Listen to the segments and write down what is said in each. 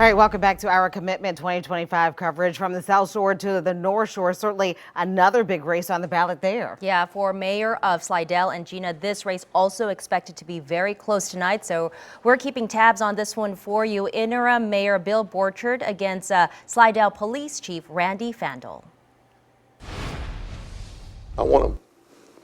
All right, welcome back to our Commitment 2025 coverage from the South Shore to the North Shore. Certainly another big race on the ballot there. Yeah, for mayor of Slidell and Gina, this race also expected to be very close tonight. So we're keeping tabs on this one for you. Interim Mayor Bill Borchert against Slidell Police Chief Randy Fandel. I want to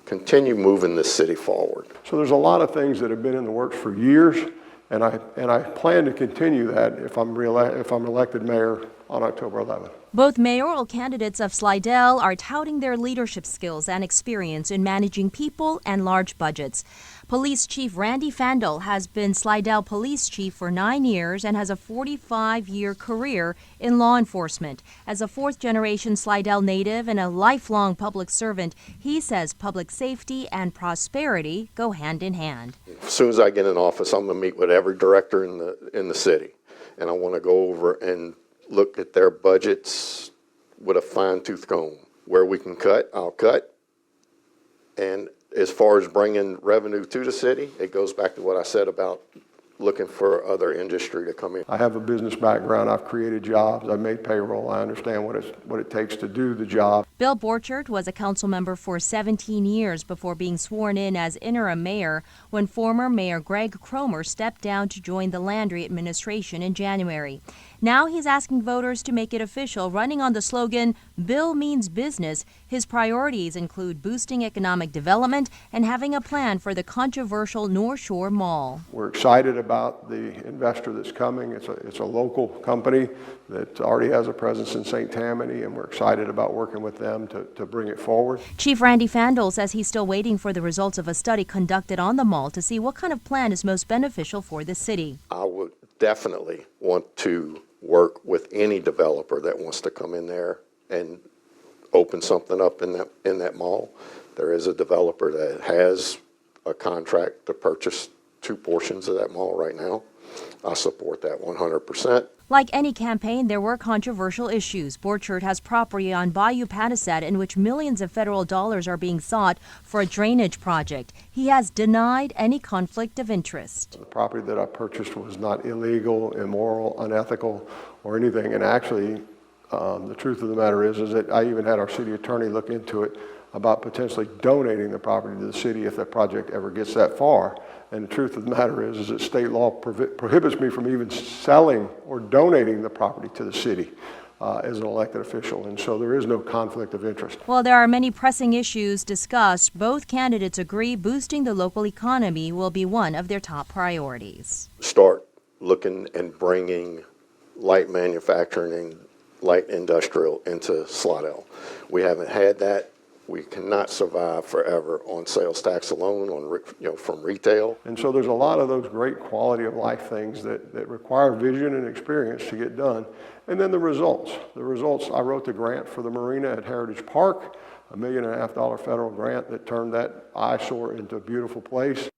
continue moving this city forward. So there's a lot of things that have been in the works for years. And I plan to continue that if I'm elected mayor on October 11th. Both mayoral candidates of Slidell are touting their leadership skills and experience in managing people and large budgets. Police Chief Randy Fandel has been Slidell Police Chief for 9 years and has a 45-year career in law enforcement. As a fourth-generation Slidell native and a lifelong public servant, he says public safety and prosperity go hand in hand. As soon as I get in office, I'm going to meet with every director in the city, and I want to go over and look at their budgets with a fine-tooth comb. Where we can cut, I'll cut. And as far as bringing revenue to the city, it goes back to what I said about looking for other industry to come in. I have a business background. I've created jobs. I've made payroll. I understand what it takes to do the job. Bill Borchert was a council member for 17 years before being sworn in as interim mayor when former Mayor Greg Cromer stepped down to join the Landry administration in January. Now he's asking voters to make it official, running on the slogan, "Bill means business." His priorities include boosting economic development and having a plan for the controversial North Shore Mall. We're excited about the investor that's coming. It's a local company that already has a presence in St. Tammany, and we're excited about working with them to bring it forward. Chief Randy Fandel says he's still waiting for the results of a study conducted on the mall to see what kind of plan is most beneficial for the city. I would definitely want to work with any developer that wants to come in there and open something up in that mall. There is a developer that has a contract to purchase 2 portions of that mall right now. I support that 100%. Like any campaign, there were controversial issues. Borchert has property on Bayou Patasset in which millions of federal dollars are being sought for a drainage project. He has denied any conflict of interest. The property that I purchased was not illegal, immoral, unethical, or anything. And actually, the truth of the matter is that I even had our city attorney look into it about potentially donating the property to the city if that project ever gets that far. And the truth of the matter is that state law prohibits me from even selling or donating the property to the city as an elected official. And so there is no conflict of interest. While there are many pressing issues discussed, both candidates agree boosting the local economy will be one of their top priorities. Start looking and bringing light manufacturing and light industrial into Slidell. We haven't had that. We cannot survive forever on sales tax alone, from retail. And so there's a lot of those great quality of life things that require vision and experience to get done. And then the results. I wrote the grant for the marina at Heritage Park, $1.5 million federal grant that turned that eyesore into a beautiful place.